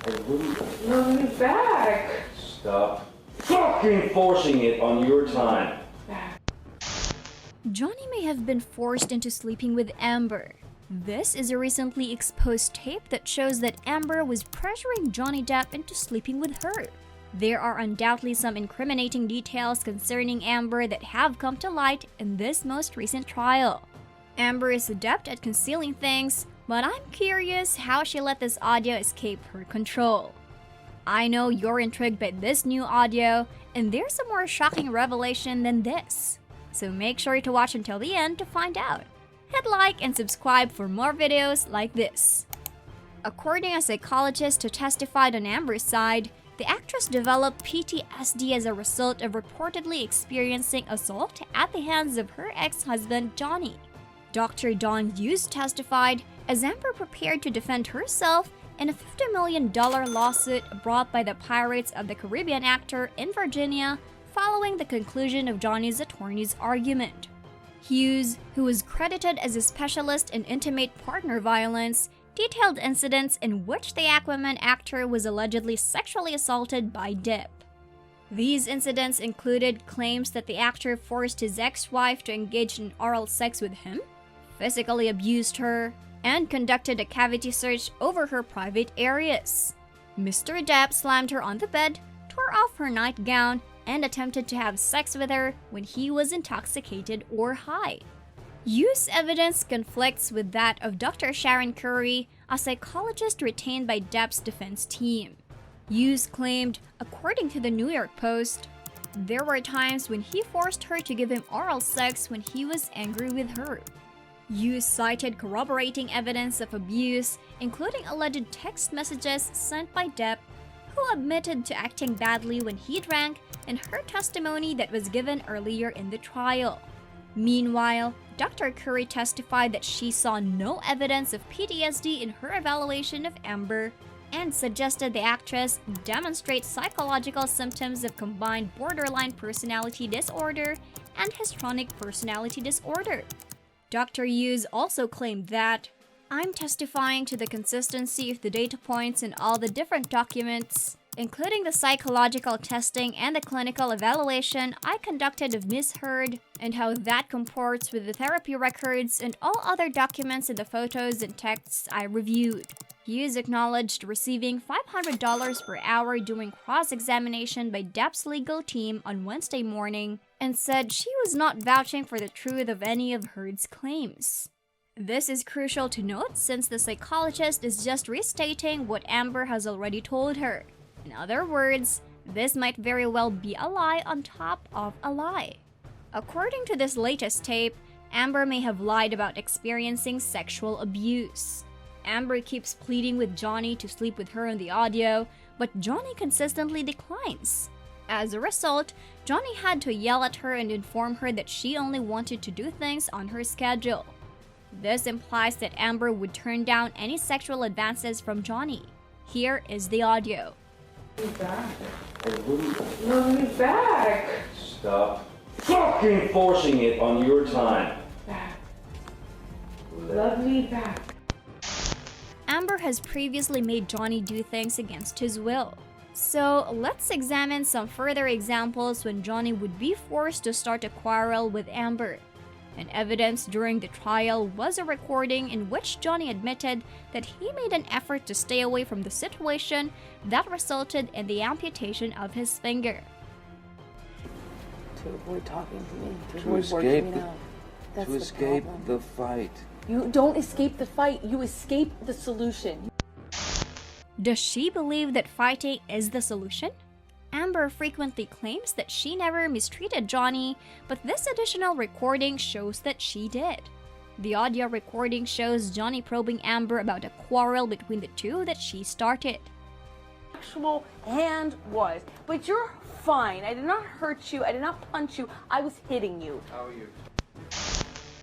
Love me back. Stop fucking forcing it on your time. Johnny may have been forced into sleeping with Amber. This is a recently exposed tape that shows that Amber was pressuring Johnny Depp into sleeping with her. There are undoubtedly some incriminating details concerning Amber that have come to light in this most recent trial. Amber is adept at concealing things, but I'm curious how she let this audio escape her control. I know you're intrigued by this new audio, and there's a more shocking revelation than this. So make sure to watch until the end to find out. Hit like and subscribe for more videos like this. According to a psychologist who testified on Amber's side, the actress developed PTSD as a result of reportedly experiencing assault at the hands of her ex-husband Johnny. Dr. Dawn Hughes testified as Amber prepared to defend herself in a $50 million lawsuit brought by the Pirates of the Caribbean actor in Virginia following the conclusion of Johnny's attorney's argument. Hughes, who was credited as a specialist in intimate partner violence, detailed incidents in which the Aquaman actor was allegedly sexually assaulted by Depp. These incidents included claims that the actor forced his ex-wife to engage in oral sex with him, physically abused her, and conducted a cavity search over her private areas. Mr. Depp slammed her on the bed, tore off her nightgown, and attempted to have sex with her when he was intoxicated or high. Hughes' evidence conflicts with that of Dr. Sharon Curry, a psychologist retained by Depp's defense team. Hughes claimed, according to the New York Post, there were times when he forced her to give him oral sex when he was angry with her. Hughes cited corroborating evidence of abuse, including alleged text messages sent by Depp, who admitted to acting badly when he drank, and her testimony that was given earlier in the trial. Meanwhile, Dr. Curry testified that she saw no evidence of PTSD in her evaluation of Amber and suggested the actress demonstrate psychological symptoms of combined borderline personality disorder and histrionic personality disorder. Dr. Hughes also claimed that, "I'm testifying to the consistency of the data points in all the different documents, including the psychological testing and the clinical evaluation I conducted of Ms. Heard, and how that comports with the therapy records and all other documents in the photos and texts I reviewed." Hughes acknowledged receiving $500 per hour during cross-examination by Depp's legal team on Wednesday morning and said she was not vouching for the truth of any of Heard's claims. This is crucial to note since the psychologist is just restating what Amber has already told her. In other words, this might very well be a lie on top of a lie. According to this latest tape, Amber may have lied about experiencing sexual abuse. Amber keeps pleading with Johnny to sleep with her in the audio, but Johnny consistently declines. As a result, Johnny had to yell at her and inform her that she only wanted to do things on her schedule. This implies that Amber would turn down any sexual advances from Johnny. Here is the audio. Love me back. Stop fucking forcing it on your time. Love me back. Amber has previously made Johnny do things against his will. So let's examine some further examples when Johnny would be forced to start a quarrel with Amber. And evidence during the trial was a recording in which Johnny admitted that he made an effort to stay away from the situation that resulted in the amputation of his finger. To avoid talking to me, to To avoid escape working the- it out. That's to the escape problem. the fight. You don't escape the fight, you escape the solution. Does she believe that fighting is the solution? Amber frequently claims that she never mistreated Johnny, but this additional recording shows that she did. The audio recording shows Johnny probing Amber about a quarrel between the two that she started. Actual hand was, but you're fine. I did not hurt you. I did not punch you. I was hitting you. How are you?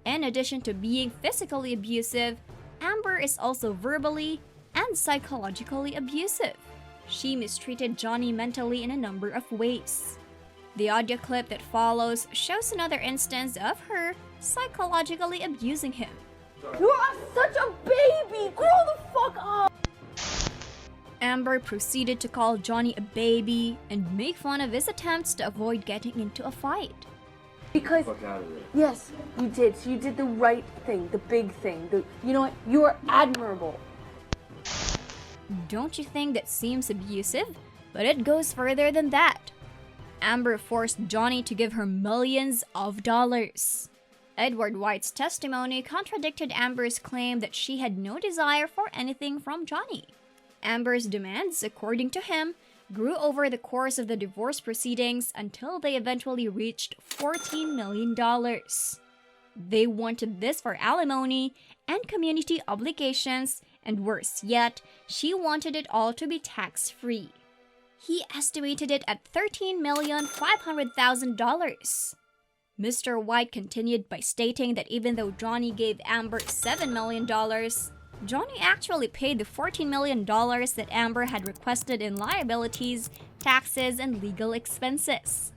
In addition to being physically abusive, Amber is also verbally and psychologically abusive. She mistreated Johnny mentally in a number of ways. The audio clip that follows shows another instance of her psychologically abusing him. You are such a baby! Grow the fuck up! Amber proceeded to call Johnny a baby and make fun of his attempts to avoid getting into a fight. Because, Fuck out of there. yes, you did. So you did the right thing, the big thing. You know what? You are admirable. Don't you think that seems abusive? But it goes further than that. Amber forced Johnny to give her millions of dollars. Edward White's testimony contradicted Amber's claim that she had no desire for anything from Johnny. Amber's demands, according to him, grew over the course of the divorce proceedings until they eventually reached $14 million. They wanted this for alimony and community obligations, and worse yet, she wanted it all to be tax-free. He estimated it at $13,500,000. Mr. White continued by stating that even though Johnny gave Amber $7 million, Johnny actually paid the $14 million that Amber had requested in liabilities, taxes, and legal expenses.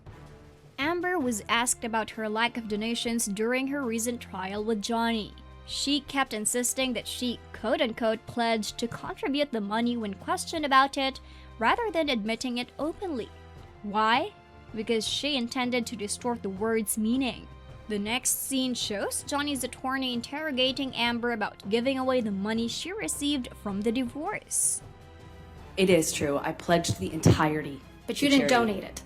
Amber was asked about her lack of donations during her recent trial with Johnny. She kept insisting that she, quote-unquote, pledged to contribute the money when questioned about it, rather than admitting it openly. Why? Because she intended to distort the word's meaning. The next scene shows Johnny's attorney interrogating Amber about giving away the money she received from the divorce. It is true. I pledged the entirety. But you didn't donate it.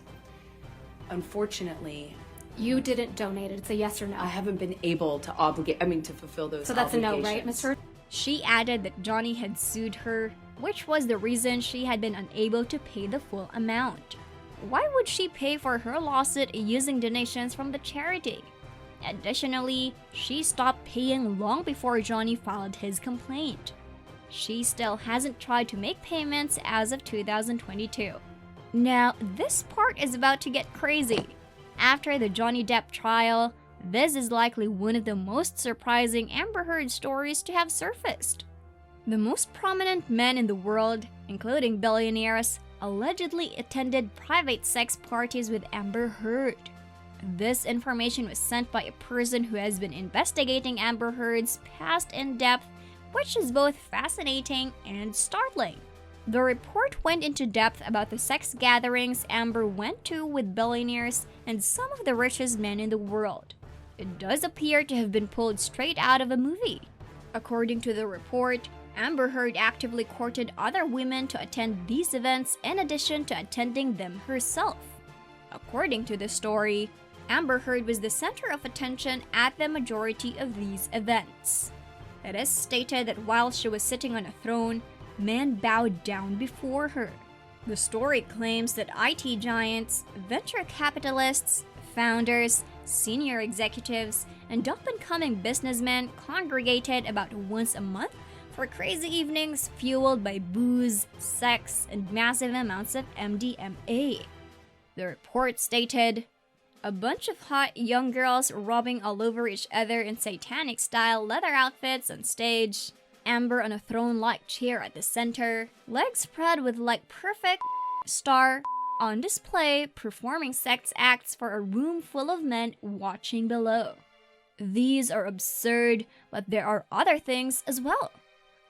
Unfortunately, You didn't donate it. It's a yes or no. I haven't been able to to fulfill those So that's a no, obligations. right, Mr. She added that Johnny had sued her, which was the reason she had been unable to pay the full amount. Why would she pay for her lawsuit using donations from the charity? Additionally, she stopped paying long before Johnny filed his complaint. She still hasn't tried to make payments as of 2022. Now, this part is about to get crazy. After the Johnny Depp trial, this is likely one of the most surprising Amber Heard stories to have surfaced. The most prominent men in the world, including billionaires, allegedly attended private sex parties with Amber Heard. This information was sent by a person who has been investigating Amber Heard's past in depth, which is both fascinating and startling. The report went into depth about the sex gatherings Amber went to with billionaires and some of the richest men in the world. It does appear to have been pulled straight out of a movie. According to the report, Amber Heard actively courted other women to attend these events in addition to attending them herself. According to the story, Amber Heard was the center of attention at the majority of these events. It is stated that while she was sitting on a throne, men bowed down before her. The story claims that IT giants, venture capitalists, founders, senior executives, and up-and-coming businessmen congregated about once a month for crazy evenings fueled by booze, sex, and massive amounts of MDMA. The report stated, "A bunch of hot young girls rubbing all over each other in satanic-style leather outfits on stage, Amber on a throne-like chair at the center, legs spread with like perfect star on display, performing sex acts for a room full of men watching below. These are absurd, but there are other things as well."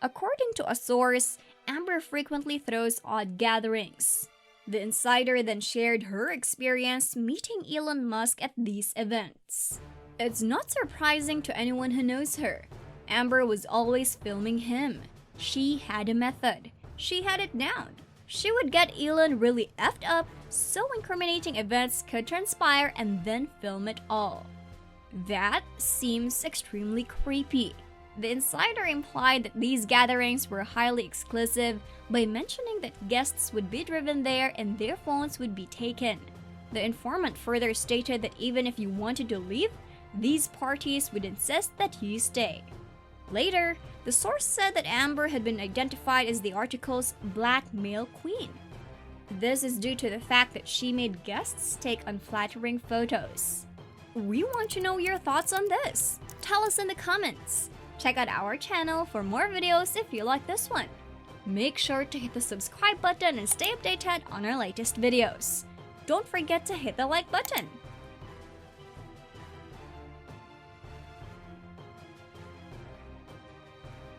According to a source, Amber frequently throws odd gatherings. The insider then shared her experience meeting Elon Musk at these events. It's not surprising to anyone who knows her. Amber was always filming him. She had a method. She had it down. She would get Elon really effed up so incriminating events could transpire and then film it all. That seems extremely creepy. The insider implied that these gatherings were highly exclusive by mentioning that guests would be driven there and their phones would be taken. The informant further stated that even if you wanted to leave, these parties would insist that you stay. Later, the source said that Amber had been identified as the article's black male queen. This is due to the fact that she made guests take unflattering photos. We want to know your thoughts on this. Tell us in the comments. Check out our channel for more videos if you like this one. Make sure to hit the subscribe button and stay updated on our latest videos. Don't forget to hit the like button.